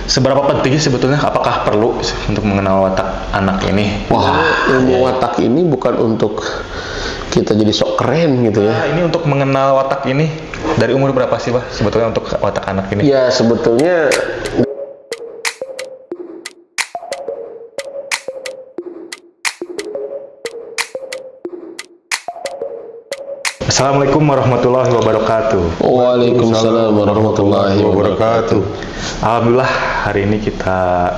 Seberapa penting sebetulnya, apakah perlu untuk mengenal watak anak ini? Wah, ilmu watak ini bukan untuk kita jadi sok keren gitu ya. Nah, ini untuk mengenal watak ini dari umur berapa sih, Bah, sebetulnya untuk watak anak ini? Ya, sebetulnya Assalamualaikum warahmatullahi wabarakatuh. Waalaikumsalam warahmatullahi wabarakatuh. Alhamdulillah hari ini kita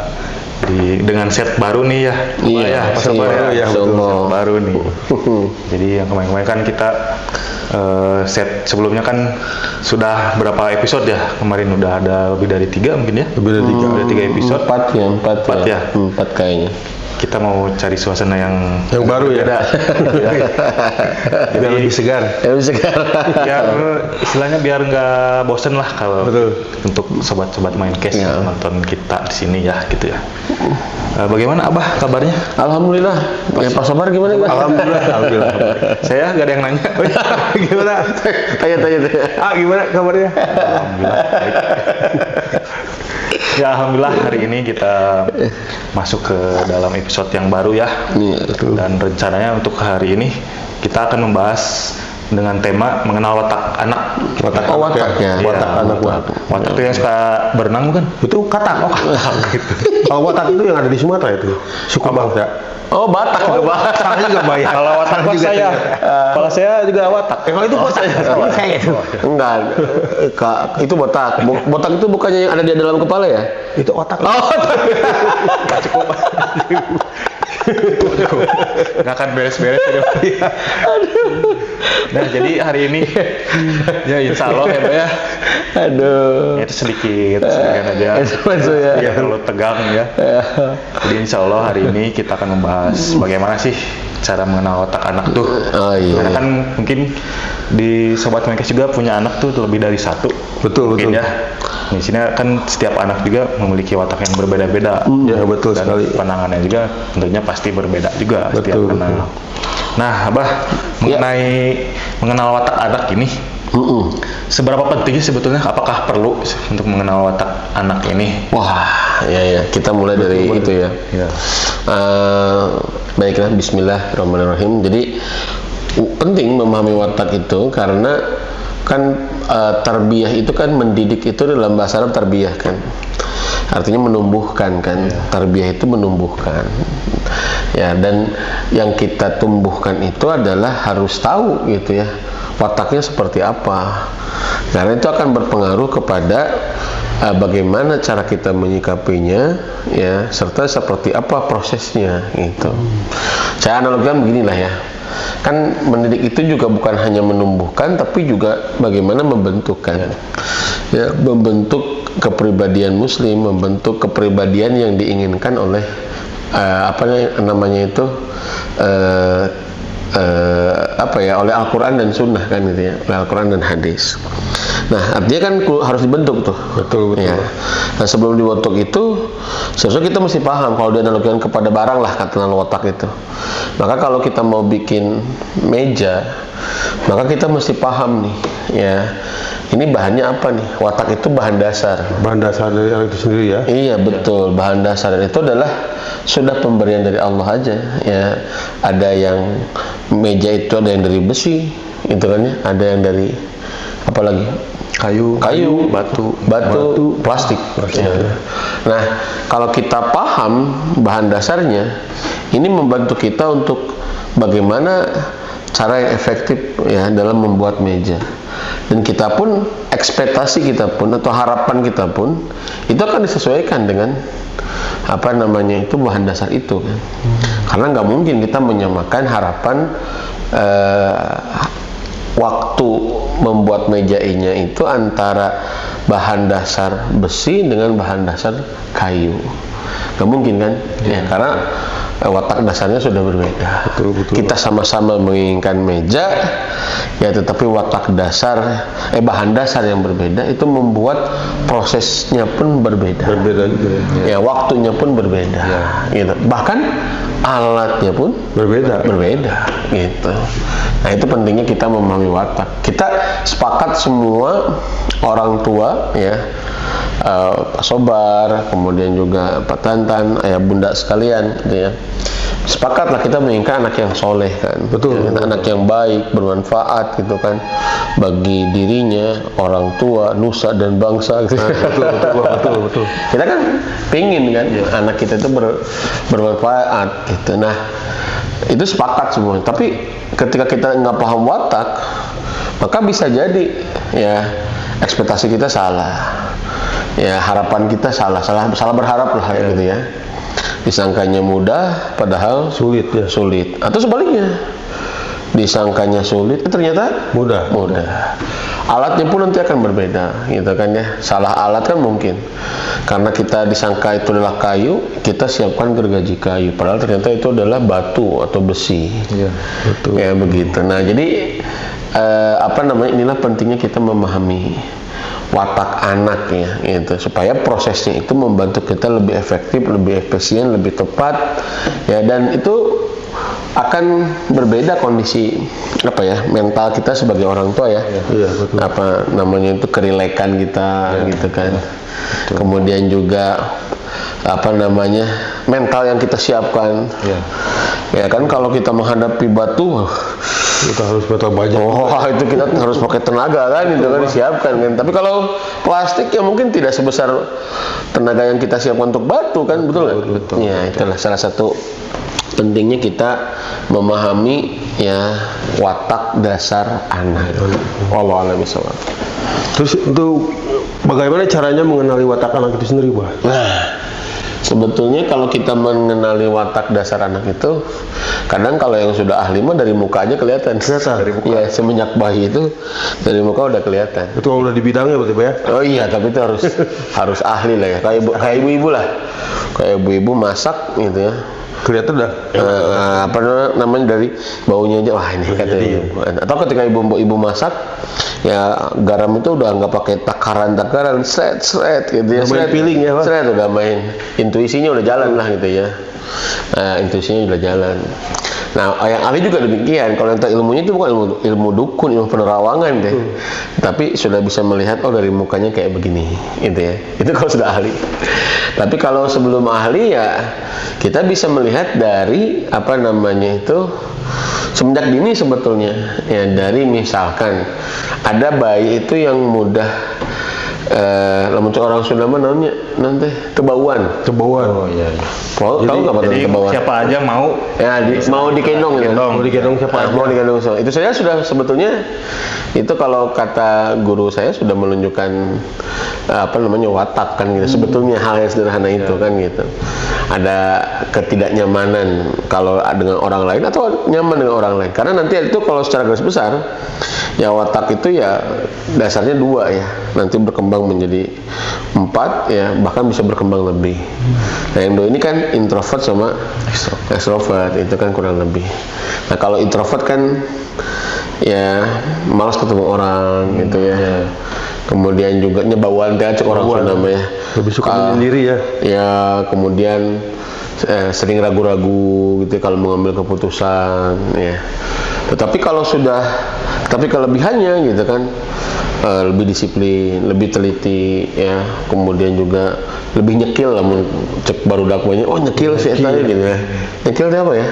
dengan set baru nih ya. Iya, Pas baru ya, betul, Insyaallah. set baru nih. Jadi yang kemarin-kemarin kan kita set sebelumnya kan sudah berapa episode ya? Kemarin udah ada lebih dari 3 mungkin ya? Lebih dari 3. Ada 3 episode. 4 ya. 4 kayaknya. Kita mau cari suasana yang baru ya. beda. Biar lebih segar. Biar istilahnya biar nggak bosen lah kalau Betul. untuk sobat-sobat main cash Ya. nonton kita di sini ya gitu ya. Bagaimana Abah kabarnya? Alhamdulillah. Ya Pak Sabar gimana? Alhamdulillah. Saya nggak ada yang nanya. Gimana? Tanya. Gimana kabarnya? Alhamdulillah baik. Ya alhamdulillah hari ini kita masuk ke dalam episode yang baru ya. Iya. Dan rencananya untuk hari ini kita akan membahas dengan tema mengenal watak anak. Watak ya. Watak anak. Watak itu yang suka berenang bukan? Itu katak. Oh, katak gitu. Kalau watak itu yang ada di Sumatera itu. Suku bangsa. Oh, Batak. Saya juga bayar. Kalau watak juga saya, kalau saya juga watak. Kalau itu watak. Kayak itu. Enggak. Itu botak. Botak itu bukannya yang ada di dalam kepala ya? Itu otak. Cukup. Nggak akan beres-beres ya. Nah jadi hari ini ya insya Allah ya Mbak ya. Aduh. Ya, itu sedikit aja. Itu ya. Tidak terlalu tegang ya. Jadi insya Allah hari ini kita akan membahas bagaimana sih cara mengenal otak anak tuh. Oh iya. Karena kan mungkin di Sobat Menkes juga punya anak tuh lebih dari satu. Betul. Ya. Di sini kan setiap anak juga memiliki watak yang berbeda-beda. Ya betul Dan sekali. penanganannya juga tentunya pasti berbeda juga setiap Betul. anak. Nah, Abah mengenai mengenal watak anak ini, seberapa pentingnya sebetulnya, apakah perlu untuk mengenal watak anak ini? Wah, ya. Kita mulai dari itu ya. Ya. Baiklah, bismillahirrahmanirrahim. Jadi penting memahami watak itu karena kan tarbiyah itu kan mendidik itu dalam bahasa Arab tarbiyah kan. Artinya menumbuhkan kan. Tarbiyah itu menumbuhkan. Ya, dan yang kita tumbuhkan itu adalah harus tahu gitu ya. Wataknya seperti apa. Karena itu akan berpengaruh kepada bagaimana cara kita menyikapinya ya, serta seperti apa prosesnya gitu. Saya analogikan beginilah ya. Kan mendidik itu juga bukan hanya menumbuhkan tapi juga bagaimana membentukkan. Ya, membentuk kepribadian muslim, membentuk kepribadian yang diinginkan oleh oleh Al-Quran dan Sunnah kan gitu ya, oleh Al-Quran dan hadis. Nah, artinya kan harus dibentuk tuh. Betul. Ya. Nah, sebelum dibentuk itu, seharusnya kita mesti paham kalau dianalogikan kepada barang lah kata watak itu. Maka kalau kita mau bikin meja, maka kita mesti paham nih, ya. Ini bahannya apa nih? Watak itu bahan dasar. Bahan dasar dari itu sendiri ya. Iya betul, bahan dasar dan itu adalah sudah pemberian dari Allah aja ya. Ada yang meja itu ada yang dari besi, itu kan ya. Ada yang dari apa lagi? Kayu, batu, plastik. Ya. Nah, kalau kita paham bahan dasarnya, ini membantu kita untuk bagaimana cara yang efektif ya dalam membuat meja. Dan kita pun, ekspektasi kita pun atau harapan kita pun itu akan disesuaikan dengan bahan dasar itu kan. Karena nggak mungkin kita menyamakan harapan waktu membuat meja ini itu antara bahan dasar besi dengan bahan dasar kayu. nggak mungkin kan? Ya, karena watak dasarnya sudah berbeda. Betul. Kita sama-sama menginginkan meja, ya tetapi watak dasar, bahan dasar yang berbeda itu membuat prosesnya pun berbeda. Berbeda gitu ya. Ya, waktunya pun berbeda. Gitu. Bahkan alatnya pun Berbeda. gitu. Nah, itu pentingnya kita memahami watak. Kita sepakat semua orang tua ya, Pak Sobar, kemudian juga Pak Tantan, ayah bunda sekalian gitu ya. Sepakatlah kita menginginkan anak yang soleh kan. Betul. Anak yang baik, bermanfaat gitu kan bagi dirinya, orang tua, nusa dan bangsa gitu. Betul. Kita kan pingin kan anak kita itu bermanfaat gitu. Nah, itu sepakat semua. Tapi ketika kita nggak paham watak, maka bisa jadi ya ekspektasi kita salah. Ya, harapan kita salah berharap lah gitu ya. Disangkanya mudah padahal Sulit ya. sulit, atau sebaliknya disangkanya sulit ternyata Mudah. alatnya pun nanti akan berbeda gitu kan ya. Salah alat kan mungkin karena kita disangka itu adalah kayu, kita siapkan gergaji kayu padahal ternyata itu adalah batu atau besi. Iya, betul. Ya begitu. Nah, jadi inilah pentingnya kita memahami watak anak ya gitu, supaya prosesnya itu membantu kita lebih efektif, lebih efisien, lebih tepat ya, dan itu akan berbeda kondisi mental kita sebagai orang tua ya. Iya, betul. Itu kerilekan kita gitu kan. Kemudian juga mental yang kita siapkan. Ya kan, kalau kita menghadapi batu Kita harus betul banyak. itu kita harus pakai tenaga kan, itu kan disiapkan kan. Tapi kalau plastik ya mungkin tidak sebesar tenaga yang kita siapkan untuk batu kan, betul nggak? Betul. Ya, itulah salah satu pentingnya kita memahami ya watak dasar anak. Wallahu a'lam bishawab. Terus untuk bagaimana caranya mengenali watak anak itu sendiri, Pak? Nah, sebetulnya kalau kita mengenali watak dasar anak itu, kadang kalau yang sudah ahli mah dari muka aja kelihatan. Dari muka. Ya, semenjak bayi itu dari muka udah kelihatan. Itu udah di bidangnya berarti, Pak ya? Oh iya, tapi itu harus ahli lah ya. Kayak ibu-ibu lah. Kayak ibu-ibu masak gitu ya. Kelihatan dah. Dari baunya aja, wah ini kata ibu. Atau ketika ibu masak, ya garam itu udah nggak pakai takaran, seret gitu ya. Udah main feeling ya, Pak? Seret udah main, intuisinya udah jalan lah gitu ya. Intuisinya udah jalan. Nah, yang ahli juga demikian. Kalau yang ilmunya itu bukan ilmu dukun, ilmu penerawangan deh. Tapi sudah bisa melihat dari mukanya kayak begini, gitu ya. Itu kalau sudah ahli. Tapi kalau sebelum ahli ya kita bisa melihat dari semenjak dini sebetulnya. Ya, dari misalkan ada bayi itu yang mudah orang Sunda namanya nanti kebauan. Oh iya. Tahu nggak Pak Jadi kebauan? siapa aja mau Mau digendong ya? Mau digendong siapa aja? Mau digendong siapa? Itu saya sudah sebetulnya, itu kalau kata guru saya sudah menunjukkan watak kan gitu. Sebetulnya hal yang sederhana itu kan gitu. Ada ketidaknyamanan kalau dengan orang lain atau nyaman dengan orang lain. Karena nanti itu kalau secara garis besar ya watak itu ya dasarnya 2 ya. Nanti berkembang menjadi 4 ya, bahkan bisa berkembang lebih. Nah, yang 2 ini kan introvert sama extrovert, itu kan kurang lebih. Nah, kalau introvert kan ya malas ketemu orang gitu ya. Kemudian juga nyebauan cek orang Sunda namanya. Lebih suka menyendiri ya. Ya, kemudian sering ragu-ragu gitu kalau mengambil keputusan ya. Tetapi kelebihannya gitu kan, lebih disiplin, lebih teliti ya, kemudian juga lebih nyekil lah, cek baru dakwanya, nyekil sih tadi gitu ya. Nyekil itu apa ya?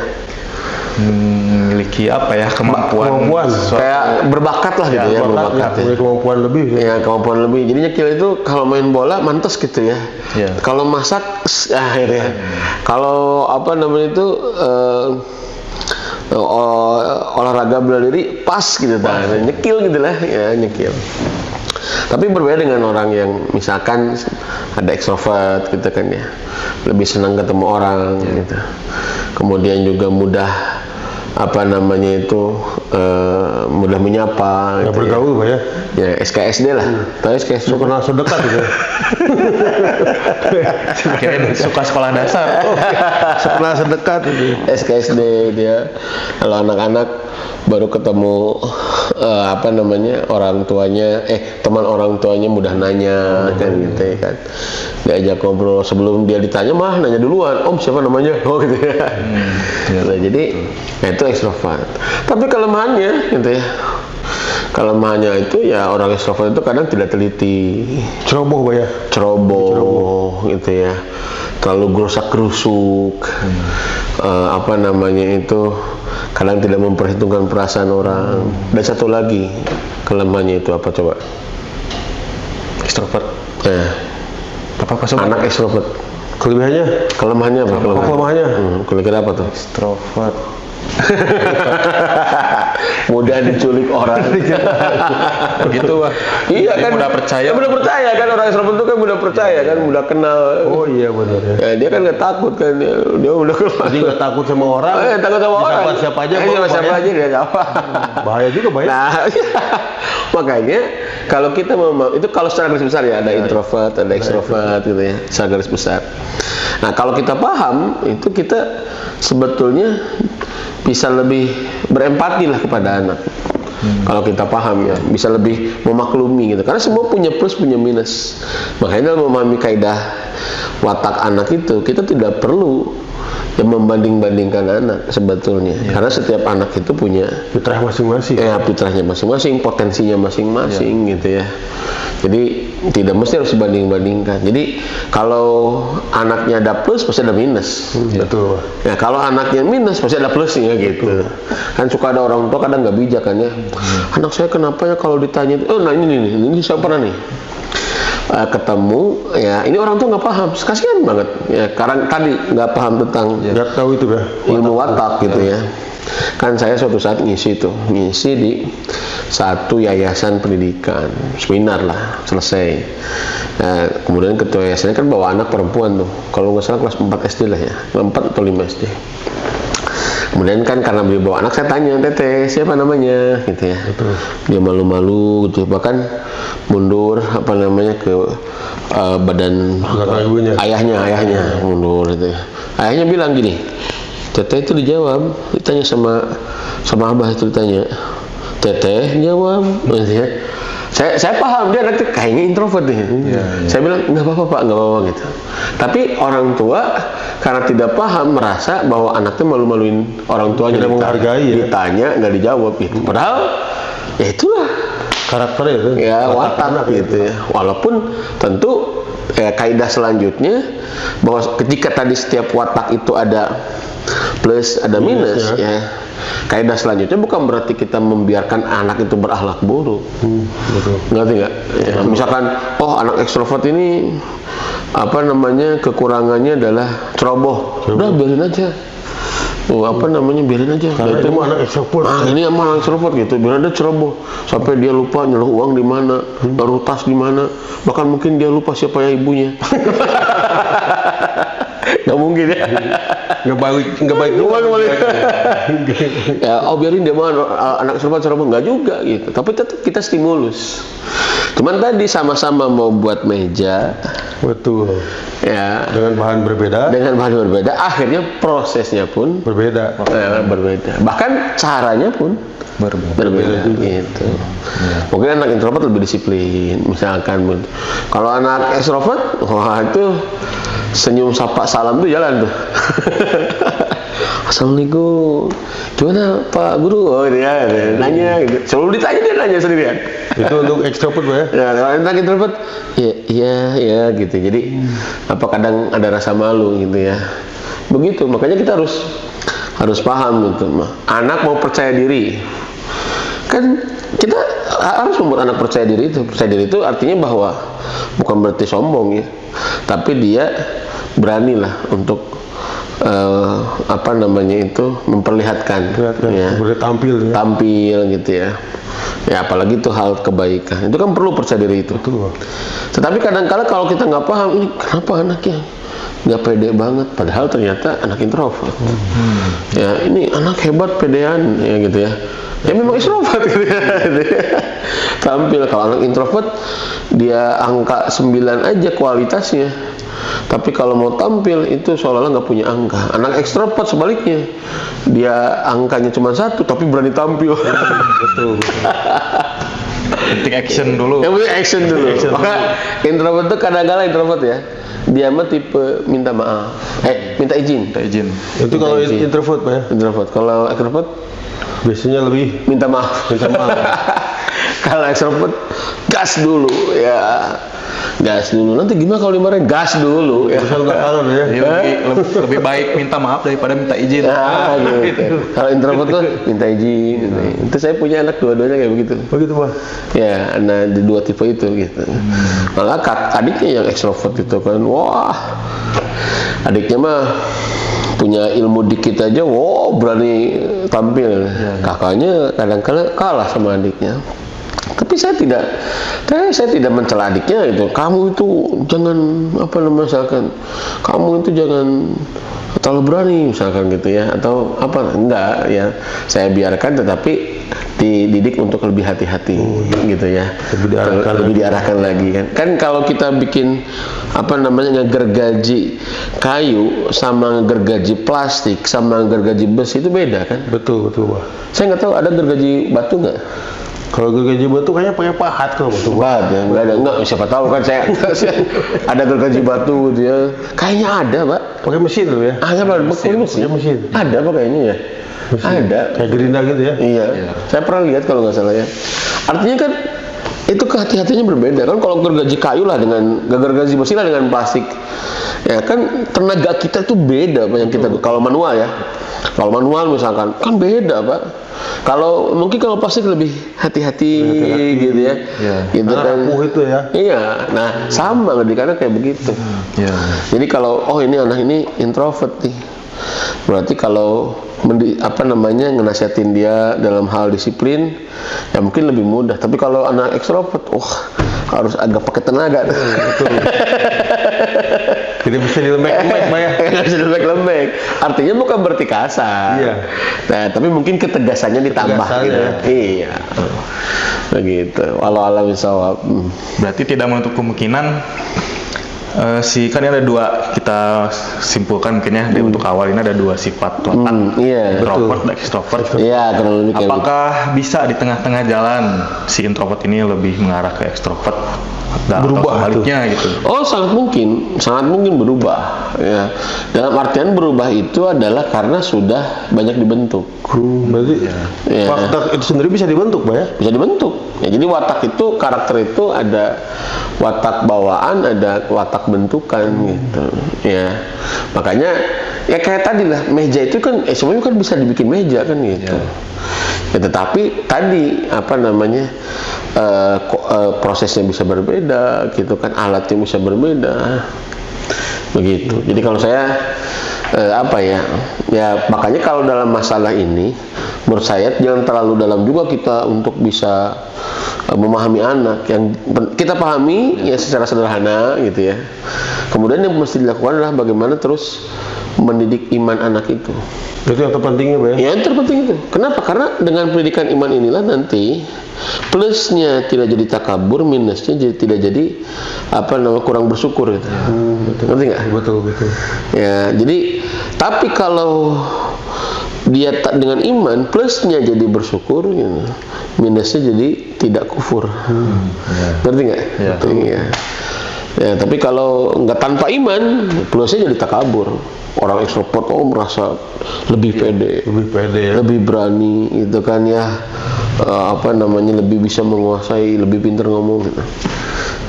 memiliki kemampuan kayak berbakat lah gitu ya, berbakat ya. Kemampuan lebih ya. Kemampuan lebih. Jadi nyekil itu kalau main bola mantas gitu ya. Kalau masak akhirnya. Kalau olahraga bela diri pas gitu nyekil gitu lah ya, nyekil. Tapi berbeda dengan orang yang misalkan ada ekstrovert gitu kan ya, lebih senang ketemu orang gitu, kemudian juga mudah mudah menyapa ya, gitu bergaul ya. Ya SKSD lah, tahu SKSD kenal sedekat gitu. Kirain suka sekolah dasar. Oh, Setelah sedekat itu. SKSD dia. Kalau anak-anak baru ketemu orang tuanya, teman orang tuanya mudah nanya kan gitu ya kan. Diajak ngobrol sebelum dia ditanya mah nanya duluan, Om siapa namanya? Oh gitu ya. Nah, jadi itu ekstrovert. Tapi kelemahannya gitu ya. Kelemahannya itu ya orang ekstrovert itu kadang tidak teliti, Ceroboh, Pak ya. ceroboh gitu ya, terlalu gerusak-gerusuk, kadang tidak memperhitungkan perasaan orang. Dan satu lagi kelemahannya itu apa coba? ekstrovert. Apa coba? Anak ekstrovert. Kelebihannya? Kelemahannya apa? Kelemahannya? Kira-kira apa tuh? Ekstrovert. Mudah diculik orang. Begitu, Pak. Iya kan, Mudah percaya. mudah percaya kan, orang ekstrovert itu kan mudah percaya kan, mudah kenal. Oh iya benar ya. Ya, dia kan nggak takut kan, dia udah kenal. Jadi nggak takut sama orang. Takut sama orang. Siapa aja. Siapa aja dia apa. Bahaya juga, Pak ya. Nah, makanya kalau kita itu kalau secara garis besar ya ada introvert, ada ekstrovert gitu ya, secara garis besar. Nah, kalau kita paham itu kita sebetulnya bisa lebih berempati lah kepada anak. Kalau kita paham ya, bisa lebih memaklumi gitu. Karena semua punya plus, punya minus. Makanya dalam memahami kaidah watak anak itu, kita tidak perlu membanding-bandingkan anak sebetulnya. Karena setiap anak itu punya Fitrah masing-masing. fitrahnya masing-masing, potensinya masing-masing gitu ya. Jadi tidak mesti harus dibanding-bandingkan. Jadi kalau anaknya ada plus pasti ada minus. Betul. Ya kalau anaknya minus pasti ada plusnya gitu. Kan suka ada orang tua kadang nggak bijak kan ya. Anak saya kenapa ya kalau ditanya, nah ini saya pernah nih ketemu ya, ini orang tua nggak paham, kasihan banget ya, karena tadi nggak paham tentang Nggak tahu itu ya. ilmu watak gitu ya. Kan saya suatu saat ngisi di satu yayasan pendidikan, seminar lah, selesai. Nah, kemudian ketua yayasannya kan bawa anak perempuan tuh, kalau nggak salah kelas 4 SD lah ya, 4 atau 5 SD. Kemudian kan karena beliau bawa anak, saya tanya, Teteh siapa namanya gitu ya. Betul. Dia malu-malu gitu, bahkan mundur ke badan Belakang ibunya. ayahnya mundur gitu ya. Ayahnya bilang gini, Teteh itu dijawab, ditanya sama abah itu ditanya, Teteh jawab gitu ya. Saya paham dia anaknya kayaknya introvert nih. Saya bilang nggak apa-apa Pak, nggak apa-apa gitu. Tapi orang tua karena tidak paham merasa bahwa anaknya malu-maluin orang tuanya, tidak menghargai ya. Ditanya nggak dijawab gitu. Padahal ya itulah Karakternya itu. ya watak gitu ya. Walaupun tentu kaidah selanjutnya bahwa ketika tadi setiap watak itu ada plus ada minus ya. Kaidah selanjutnya bukan berarti kita membiarkan anak itu berakhlak buruk. Betul. Ngerti nggak? Ya, misalkan, anak ekstrovert ini kekurangannya adalah ceroboh. Udah biarin aja. Biarin aja. Karena itu anak ekstrovert. Ini emang anak ekstrovert gitu. Biarin dia ceroboh. Sampai dia lupa nyeluh uang di mana, taruh tas di mana. Bahkan mungkin dia lupa siapa ya ibunya. Nggak mungkin ya. Nggak baik Ya, biarin dia mah anak ceroboh nggak juga gitu. Tapi tetap kita stimulus. Cuman tadi sama-sama mau buat meja. Betul. Ya. Dengan bahan berbeda. Akhirnya prosesnya pun berbeda. berbeda. Bahkan caranya pun berbeda gitu. Mungkin anak introvert lebih disiplin, misalkan. Kalau anak ekstrovert, wah itu senyum sapa salam tuh jalan tuh. Assalamualaikum. Gimana Pak Guru? Oh ya, nanya gitu. Sebelum ditanya dia nanya sendirian. Itu untuk ekstrovert ya. Ya, kalau anak introvert, ya gitu. Jadi kadang ada rasa malu gitu ya. Begitu, makanya kita harus paham gitu. Anak mau percaya diri. Kan kita harus membuat anak percaya diri itu. Percaya diri itu artinya bahwa bukan berarti sombong ya. Tapi dia beranilah untuk memperlihatkan ya. Tampil gitu ya. Ya apalagi itu hal kebaikan. Itu kan perlu percaya diri itu. Betul. Tetapi kadang-kala kalau kita nggak paham, ini kenapa anaknya nggak pede banget, padahal ternyata anak introvert. Ya ini anak hebat pedean ya gitu ya. Ya memang introvert gitu ya. Tampil kalau anak introvert dia angka 9 aja kualitasnya. Tapi kalau mau tampil itu seolah-olah nggak punya angka. Anak ekstrovert sebaliknya, dia angkanya cuma 1 tapi berani tampil. Betul. Penting action dulu. Yang penting action dulu. Maka introvert itu kadang-kala introvert ya. Dia mah tipe minta maaf. Minta izin. Minta izin. Itu kalau izin. introvert Pak ya. Introvert. Kalau extrovert Biasanya lebih minta maaf. minta maaf. Kalau extrovert gas dulu ya. Gas dulu. Nanti gimana kalau dimarahin? Gas dulu ya. Urusan belakangan ya. Jadi lebih baik minta maaf daripada minta izin. Nah, gitu. Kalau introvert tuh minta izin. Itu saya punya anak dua-duanya kayak begitu. Begitu Pak. Ya, nah di 2 tipe itu gitu. Malah adiknya yang ekstrovert itu kan, wah, adiknya mah punya ilmu dikit aja, wow berani tampil. Kakaknya kadang-kala kalah sama adiknya. Tapi saya tidak mencela adiknya itu. Kamu itu jangan misalkan, kamu itu jangan terlalu berani misalkan gitu ya, atau apa, enggak ya, saya biarkan tetapi dididik untuk lebih hati-hati gitu ya, lebih diarahkan lagi kan kalau kita bikin ngegergaji kayu sama ngegergaji plastik sama ngegergaji besi itu beda kan. Betul Pak. Saya nggak tahu ada gergaji batu nggak. Kalau gergaji batu kayaknya pakai pahat kalau batu. Pahat ya, enggak, siapa tahu kan saya ada gergaji batu gitu ya. Kayaknya ada, Pak. Pakai mesin loh ya. Ada Pak, mesin. Ada Pak kayaknya ya. Mesin. Ada. Kayak gerinda gitu ya. Iya. Saya pernah lihat kalau nggak salah ya. Artinya kan itu kehati-hatiannya berbeda kan. Kalau gergaji kayu lah dengan gergaji besi lah dengan plastik. Ya kan tenaga kita itu beda Pak yang kita kalau manual ya. Kalau manual misalkan kan beda Pak. Kalau plastik lebih hati-hati gitu ya. Gitu kan. Itu ya. Iya. Nah, sama karena kayak begitu. Jadi kalau ini anak ini introvert nih. Berarti kalau ngenasihatin dia dalam hal disiplin ya mungkin lebih mudah. Tapi kalau anak ekstrovert, harus agak pakai tenaga. Betul. Jadi bisa dilembek-lembek Pak ya. Bisa dilembek-lembek. Artinya bukan berarti kasar. Iya. Nah, tapi mungkin ketegasannya ditambah gitu. Iya. Begitu. Walau alam bisawab. Berarti tidak menutup kemungkinan kan ini ada 2, kita simpulkan mungkin ya untuk awal ini ada 2 sifat watak, introvert dan extrovert. Iya, apakah bisa di tengah-tengah jalan si introvert ini lebih mengarah ke extrovert berubah atau sebaliknya gitu? sangat mungkin berubah ya. Dalam artian berubah itu adalah karena sudah banyak dibentuk. Berarti watak itu sendiri bisa dibentuk Pak ya? Bisa dibentuk ya. Jadi watak itu, karakter itu ada watak bawaan, ada watak bentukan gitu ya. Makanya ya kayak tadi lah, meja itu kan semuanya kan bisa dibikin meja kan gitu ya, tetapi tadi prosesnya bisa berbeda gitu kan, alatnya bisa berbeda begitu. Jadi kalau saya makanya kalau dalam masalah ini menurut saya jangan terlalu dalam juga kita untuk bisa memahami anak. Yang kita pahami ya secara sederhana gitu ya. Kemudian yang mesti dilakukan adalah bagaimana terus mendidik iman anak itu. Itu yang terpentingnya Pak ya? Ya, yang terpenting itu. Kenapa? Karena dengan pendidikan iman inilah nanti plusnya tidak jadi takabur, minusnya tidak jadi kurang bersyukur gitu. Ngerti nggak? Betul. Ya, jadi tapi kalau dia dengan iman, plusnya jadi bersyukur gitu. Minusnya jadi tidak kufur. Ngerti nggak? Ya. Ya, tapi kalau nggak tanpa iman, plusnya jadi takabur. Orang ekstrovert merasa lebih pede, lebih berani gitu kan ya, lebih bisa menguasai, lebih pintar ngomong gitu.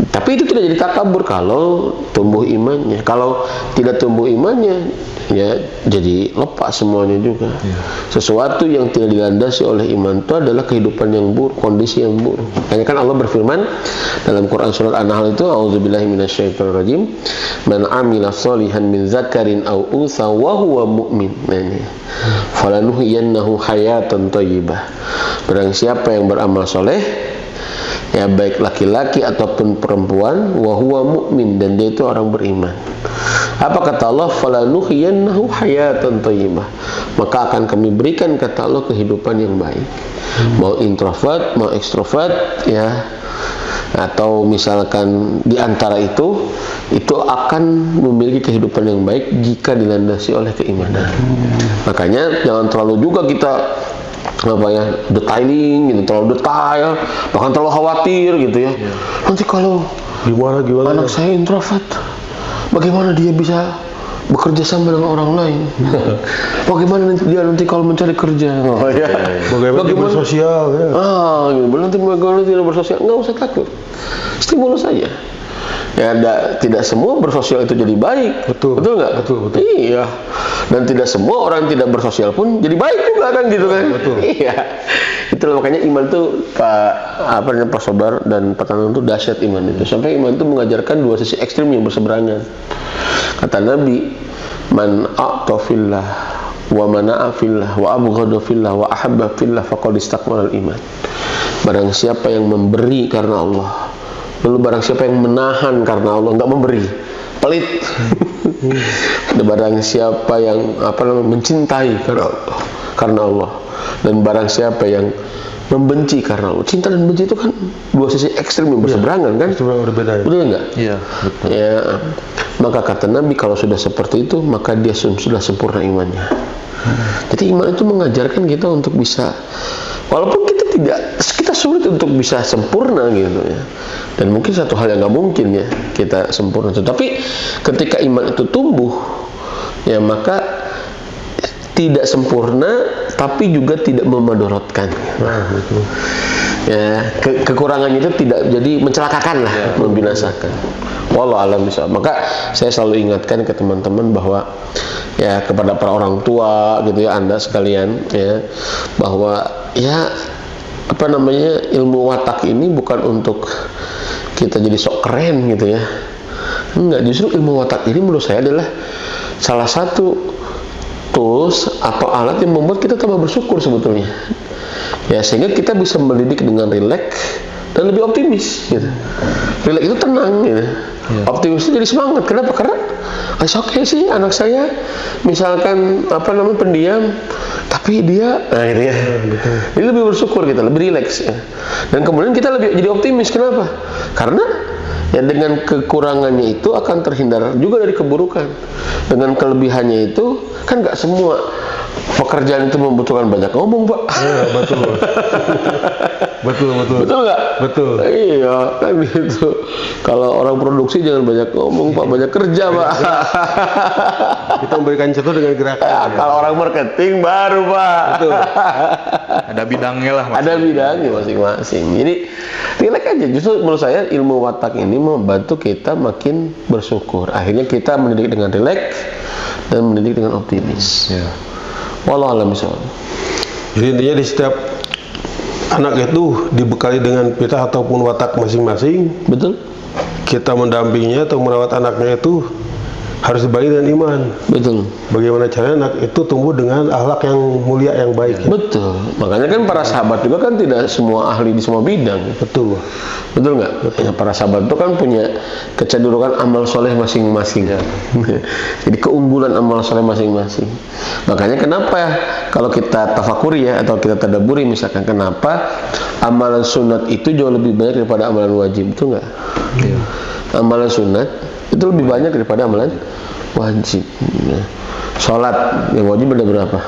Tapi itu tidak jadi takabur kalau tumbuh imannya. Kalau tidak tumbuh imannya, ya jadi lepas semuanya juga. Sesuatu yang tidak dilandasi oleh iman itu adalah kehidupan yang buruk, kondisi yang buruk. Makanya kan Allah berfirman dalam Quran surat An-Nahl itu, a'udzubillahi minasyaitonirrajim, man 'amila sholihan min dzakarin aw untha wa huwa mu'min. Nah ini. Falanuhyiyannahu hayatan thayyibah. Barang siapa yang beramal soleh, ya baik laki-laki ataupun perempuan, wa huwa mu'min, dan dia itu orang beriman. Apa kata Allah? Falanuhyiyannahu hayatan thayyibah. Maka akan kami berikan, kata Allah, kehidupan yang baik. Mau introvert, mau ekstrovert, ya, atau misalkan di antara itu akan memiliki kehidupan yang baik jika dilandasi oleh keimanan. Makanya jangan terlalu juga kita detailing gitu, terlalu detail, bahkan terlalu khawatir gitu ya. Nanti kalau Gimana anak saya introvert, bagaimana dia bisa bekerja sama dengan orang lain? Bagaimana dia nanti kalau mencari kerja? Bagaimana dia bersosial ya? Nanti bagaimana dia bersosial? Nggak usah takut, stimulus saja. Ya, tidak semua bersosial itu jadi baik. Betul nggak? Betul. Iya. Dan tidak semua orang tidak bersosial pun jadi baik juga kan, gitu kan? Betul. Iya. Itulah makanya iman itu Pak Sobar dan Pak Tanang itu dahsyat iman itu. Sampai iman itu mengajarkan dua sisi ekstrim yang berseberangan. Kata Nabi, man a'ta fillah wa mana'a fillah wa abghada fillah wa ahabba fillah faqad istakmala al-iman. Barang siapa yang memberi karena Allah, lalu barang siapa yang menahan karena Allah, enggak memberi, pelit. Barang siapa yang mencintai karena Allah, dan barang siapa yang membenci karena Allah. Cinta dan benci itu kan dua sisi ekstrim yang berseberangan kan? Berbeda. Betul enggak? Iya, betul. Ya, maka kata Nabi, kalau sudah seperti itu, maka dia sudah sempurna imannya. Jadi iman itu mengajarkan kita untuk bisa, walaupun kita sulit untuk bisa sempurna gitu ya. Dan mungkin satu hal yang nggak mungkin ya kita sempurna. Tapi ketika iman itu tumbuh, ya maka tidak sempurna, tapi juga tidak memadorotkan. Betul. Ya, kekurangannya itu tidak jadi mencelakakan lah, membinasakan. Wallahu a'lam bishawab. Maka saya selalu ingatkan ke teman-teman bahwa ya, kepada para orang tua gitu ya, Anda sekalian ya, bahwa ya ilmu watak ini bukan untuk kita jadi sok keren gitu ya. Enggak, justru ilmu watak ini menurut saya adalah salah satu tools atau alat yang membuat kita tambah bersyukur sebetulnya. Ya, sehingga kita bisa mendidik dengan rileks dan lebih optimis gitu. Rileks itu tenang gitu. Optimis itu jadi semangat. Kenapa? Karena oke sih anak saya misalkan pendiam, tapi dia gitu ya. Jadi lebih bersyukur kita, lebih rileks ya. Dan kemudian kita lebih jadi optimis. Kenapa? Karena ya dengan kekurangannya itu akan terhindar juga dari keburukan. Dengan kelebihannya itu kan nggak semua pekerjaan itu membutuhkan banyak ngomong, Pak. Ya, betul. Betul. Betul nggak? Betul. Iya, kan gitu. Kalau orang produksi jangan banyak ngomong, Pak, banyak kerja, Pak. Kita memberikan contoh dengan gerakan. Ya, kalau orang marketing baru, Pak. Betul. Ada bidangnya lah. Ada bidangnya masing-masing. Jadi rileks aja. Justru menurut saya ilmu watak ini membantu kita makin bersyukur. Akhirnya kita mendidik dengan rileks dan mendidik dengan optimis. Ya. Wallahu a'lam bishawab. Jadi intinya di setiap anak itu dibekali dengan fitrah ataupun watak masing-masing. Betul? Kita mendampinginya atau merawat anaknya itu harus dibarengi dengan iman. Betul. Bagaimana caranya anak itu tumbuh dengan akhlak yang mulia, yang baik. Betul. Makanya kan para sahabat juga kan tidak semua ahli di semua bidang. Betul. Betul nggak? Ya, para sahabat itu kan punya kecenderungan amal soleh masing-masing. Jadi keunggulan amal soleh masing-masing. Makanya kenapa kalau kita tafakuri ya, atau kita tadaburi misalkan, kenapa amalan sunat itu jauh lebih banyak daripada amalan wajib, itu nggak? Iya. Amalan sunat itu lebih banyak daripada amalan wajib. Sholat yang wajib ada berapa?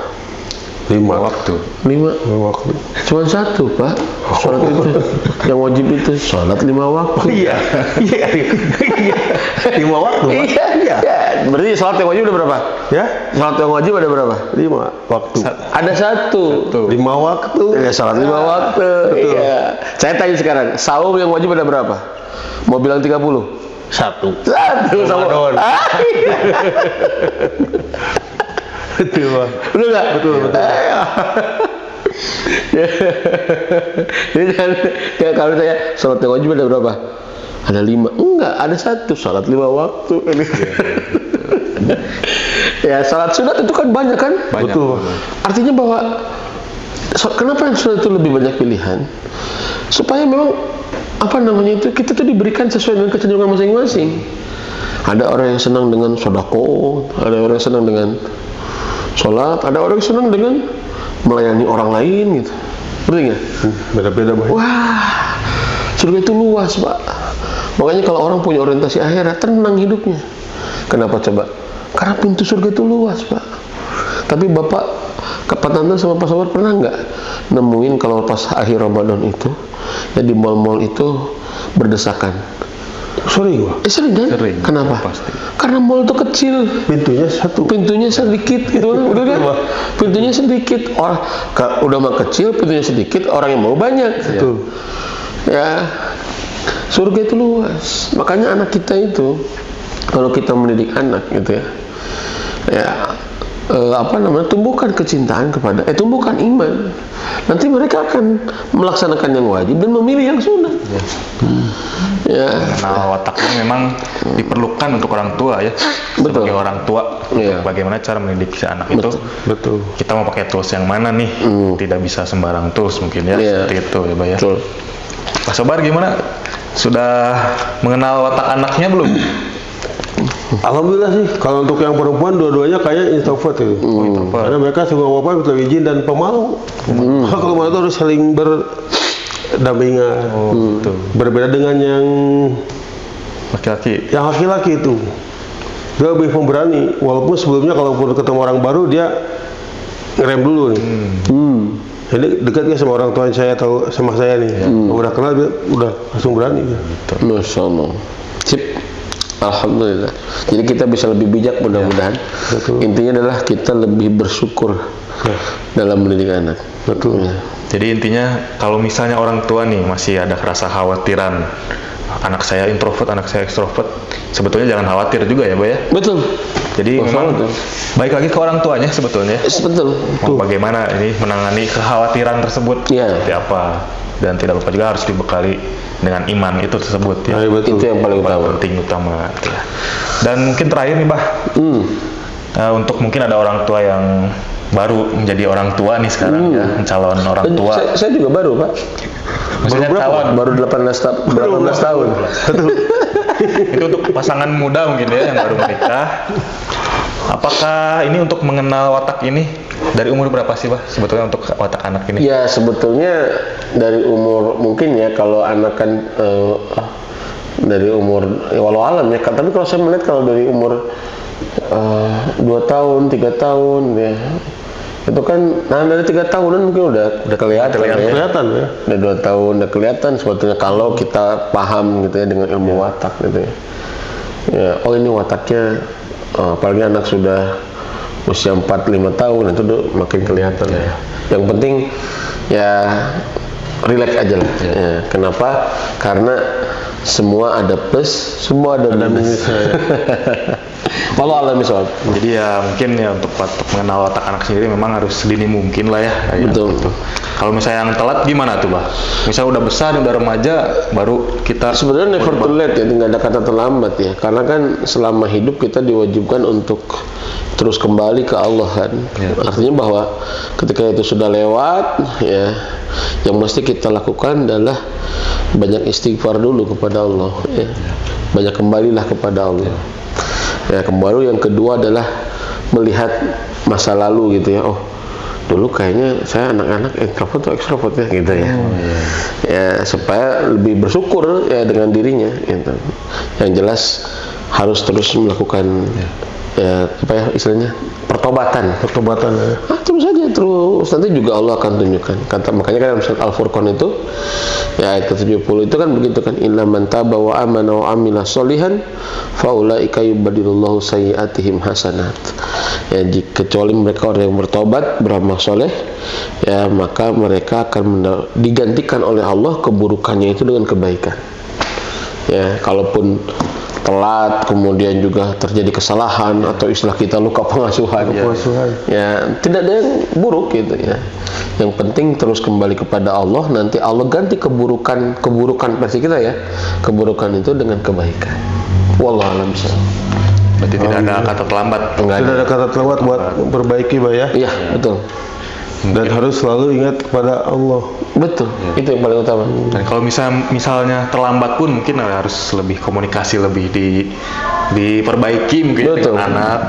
5 Waktu. 5. waktu. Cuma 1, Pak. Sholat itu yang wajib itu sholat 5 waktu. Iya. 5 waktu. Pak. Iya. Berarti sholat yang wajib ada berapa? Ya, Sholat yang wajib ada berapa? 5 waktu. Ada 1. 5 waktu. Ya, sholat 5 waktu. Betul. Iya. Saya tanya sekarang, sahur yang wajib ada berapa? Mau bilang 30? 1. 1 sahur. Betul, Pak. Betul nggak? Betul. Jadi ya, kalau saya sholat yang wajib ada berapa? Ada 5. Enggak, ada 1. Sholat 5 waktu. Ya, sholat sunat itu kan banyak kan? Banyak. Betul. Artinya bahwa kenapa yang sunat itu lebih banyak pilihan? Supaya memang kita tuh diberikan sesuai dengan kecenderungan masing-masing. Ada orang yang senang dengan sedekah, ada orang yang senang dengan sholat, ada orang yang senang dengan melayani orang lain gitu. Betul nggak? Beda-beda Bah. Wah, surga itu luas Pak. Makanya kalau orang punya orientasi akhirat, tenang hidupnya. Kenapa coba? Karena pintu surga itu luas Pak. Tapi Bapak, Pak Tante sama Pak Sobar pernah nggak nemuin kalau pas akhir Ramadan itu, ya di mal-mal itu berdesakan? Sering Bah. Sering kan? Sering, Kenapa? pasti. Karena mall itu kecil. Pintunya satu. Pintunya sedikit gitu kan, udah kan? Pintunya sedikit, orang udah mah kecil, pintunya sedikit, orang yang mau banyak. Betul. Ya, surga itu luas. Makanya anak kita itu, kalau kita mendidik anak gitu ya, tumbuhkan kecintaan kepada, tumbuhkan iman. Nanti mereka akan melaksanakan yang wajib dan memilih yang sunnah. Ya. Mengenal wataknya memang diperlukan untuk orang tua ya. Betul. Sebagai orang tua, Iya. bagaimana cara mendidik si anak itu. Betul. Kita mau pakai tools yang mana nih? Tidak bisa sembarang tools mungkin ya. Iya. Seperti itu ya, Bah ya. Betul. Pak Sobar gimana? Sudah mengenal watak anaknya belum? Alhamdulillah sih, kalau untuk yang perempuan dua-duanya kayaknya introvert ya. Karena mereka suka apa lebih izin dan pemalu. Kalau malu itu harus saling berdampingan. Betul. Berbeda dengan yang Laki-laki. laki-laki itu. Dia lebih pemberani, walaupun sebelumnya kalau ketemu orang baru dia ngerem dulu nih. Jadi dekat nggak sama orang tua saya atau sama saya nih. Udah kenal dia udah langsung berani. Masya Allah. Sip. Alhamdulillah. Jadi kita bisa lebih bijak mudah-mudahan. Betul. Intinya adalah kita lebih bersyukur dalam mendidik anak. Betul. Ya. Jadi intinya kalau misalnya orang tua nih masih ada rasa khawatiran, anak saya introvert, anak saya ekstrovert, sebetulnya jangan khawatir juga ya, Bah ya. Betul. Jadi memang baik lagi ke orang tuanya sebetulnya. Betul. Mau bagaimana ini menangani kekhawatiran tersebut Iya. seperti apa, dan tidak lupa juga harus dibekali dengan iman itu tersebut ya. Betul. Itu yang paling utama. Penting utama ya. Dan mungkin terakhir nih, Bah, untuk mungkin ada orang tua yang baru menjadi orang tua nih sekarang ya, calon orang tua. Saya juga baru Pak. Maksudnya calon Baru 18 tahun. itu untuk pasangan muda mungkin ya yang baru menikah. Apakah ini untuk mengenal watak ini dari umur berapa sih, Bah, sebetulnya untuk watak anak ini? Ya sebetulnya dari umur mungkin ya, kalau anak kan dari umur walau alam ya. Tapi kalau saya melihat kalau dari umur 2 tahun, 3 tahun ya, itu kan dari 3 tahunan mungkin udah kelihatan ya. Kelihatan ya. Udah 2 tahun udah kelihatan sebetulnya kalau kita paham gitu ya dengan ilmu watak gitu ya. Ya, oh ini wataknya, apalagi anak sudah usia 4-5 tahun itu udah makin kelihatan ya. Yang penting ya relax aja lah. Ya, kenapa? Karena semua ada plus, semua ada minus. Walau alam soal. Jadi ya mungkin ya untuk mengenal watak anak sendiri memang harus sedini mungkin lah ya. Betul. Kalau misalnya yang telat gimana tuh, Bah? Misalnya udah besar, udah remaja, baru kita Sebenarnya never too late ya, nggak ada kata terlambat ya. Karena kan selama hidup kita diwajibkan untuk terus kembali ke Allah kan. Artinya bahwa ketika itu sudah lewat ya, yang mesti kita lakukan adalah banyak istighfar dulu kepada Allah ya. Banyak kembalilah kepada Allah. Ya, kembali yang kedua adalah melihat masa lalu gitu ya. Oh, dulu kayaknya saya anak-anak introvert atau ekstrovert ya gitu ya. Ya, supaya lebih bersyukur ya dengan dirinya gitu. Yang jelas harus terus melakukan ya apa ya istilahnya pertobatan ya. Terus saja terus nanti juga Allah akan tunjukkan. Makanya kan dalam surat Al-Furqan itu ya ayat ke-70 itu kan begitu kan, illa man taba wa amana wa amila sholihan faulaika yubaddilullahu sayyiatihim hasanat. Ya, kecuali mereka orang yang bertobat beramal soleh ya, maka mereka akan digantikan oleh Allah keburukannya itu dengan kebaikan. Ya, kalaupun telat kemudian juga terjadi kesalahan atau istilah kita luka pengasuhan. Ya, tidak ada yang buruk gitu ya. Yang penting terus kembali kepada Allah, nanti Allah ganti keburukan versi kita ya. Keburukan itu dengan kebaikan. Wallahu a'lam bishawab. berarti tidak ada kata terlambat. Tidak ada kata terlambat buat memperbaiki, Bah ya. Iya, betul. dan harus selalu ingat kepada Allah. Betul. Itu yang paling utama. Dan kalau misalnya terlambat pun mungkin harus lebih komunikasi lebih diperbaiki mungkin ya Betul. dengan anak.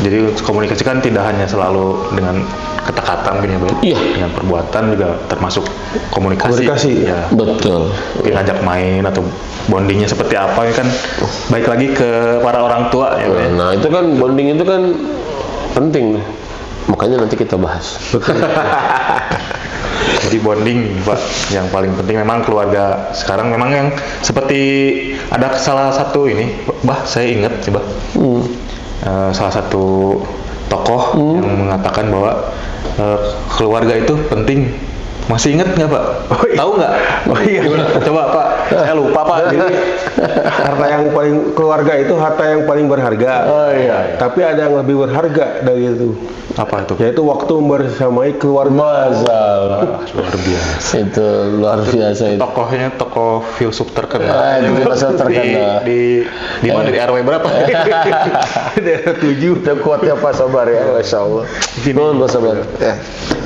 Jadi komunikasi kan tidak hanya selalu dengan kata-kata mungkin ya, Bang. Iya. Dengan perbuatan juga termasuk komunikasi. Komunikasi. Ya. Betul. Mungkin ngajak main atau bondingnya seperti apa ya kan baik lagi ke para orang tua ya, Bang. Nah, itu kan bonding itu kan penting. Makanya nanti kita bahas. Jadi bonding Pak, yang paling penting memang keluarga sekarang memang yang seperti ada salah satu ini, Bah, saya ingat sih Bah, salah satu tokoh yang mengatakan bahwa keluarga itu penting. Masih ingat nggak Pak? Tahu nggak? Oh iya. Coba Pak, saya lupa Pak. Jadi, Harta yang paling keluarga itu harta yang paling berharga. Oh iya. Tapi ada yang lebih berharga dari itu, apa itu? yaitu waktu bersamai keluarga. Masalah. Luar biasa. Itu luar biasa itu. Tokohnya tokoh filsuf terkenal. Itu filsuf terkenal. Di mana di RW berapa? Daerah 7. Itu kuatnya Pak Sabar ya, Masya Allah. Nuhun Pak Sabar. Ya.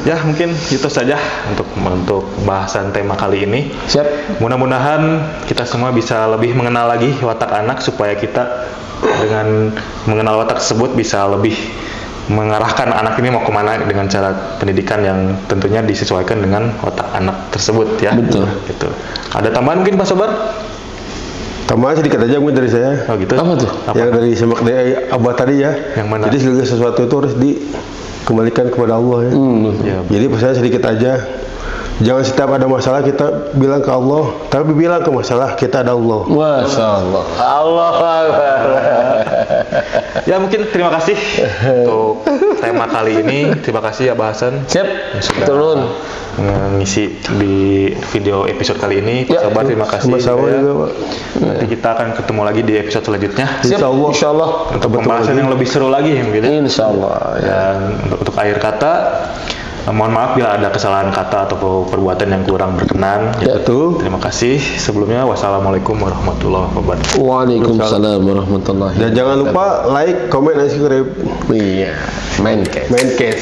Ya mungkin itu saja untuk bahasan tema kali ini. Siap. Mudah-mudahan kita semua bisa lebih mengenal lagi watak anak supaya kita dengan mengenal watak tersebut bisa lebih mengarahkan anak ini mau kemana dengan cara pendidikan yang tentunya disesuaikan dengan watak anak tersebut ya. Betul. Gitu. Ada tambahan mungkin Pak Sobar? Tambahan sedikit aja mungkin dari saya. Oh gitu. Apa tuh? Yang dari semak dari Abah tadi ya. Yang mana? Jadi segala sesuatu itu harus dikembalikan kepada Allah ya. Ya, Jadi pesannya sedikit aja. Jangan setiap ada masalah kita bilang ke Allah, tapi bilang ke masalah kita ada Allah. Masya Allah. Allah Akbar. ya mungkin terima kasih untuk tema kali ini. Terima kasih ya bahasan Siap. sudah Turun. mengisi di video episode kali ini. Pak Ya, Sobar terima kasih. Sama-sama ya. juga, Pak. Nanti kita akan ketemu lagi di episode selanjutnya Siap. Insya Allah. untuk pembahasan yang lebih seru lagi mungkin. Insya Allah. Ya. Dan untuk akhir kata, mohon maaf bila ada kesalahan kata atau perbuatan yang kurang berkenan. Ya. Betul. Terima kasih. Sebelumnya wassalamualaikum warahmatullahi wabarakatuh. Waalaikumsalam warahmatullahi. Dan jangan lupa like, comment, dan subscribe. Iya. Main case. Main case.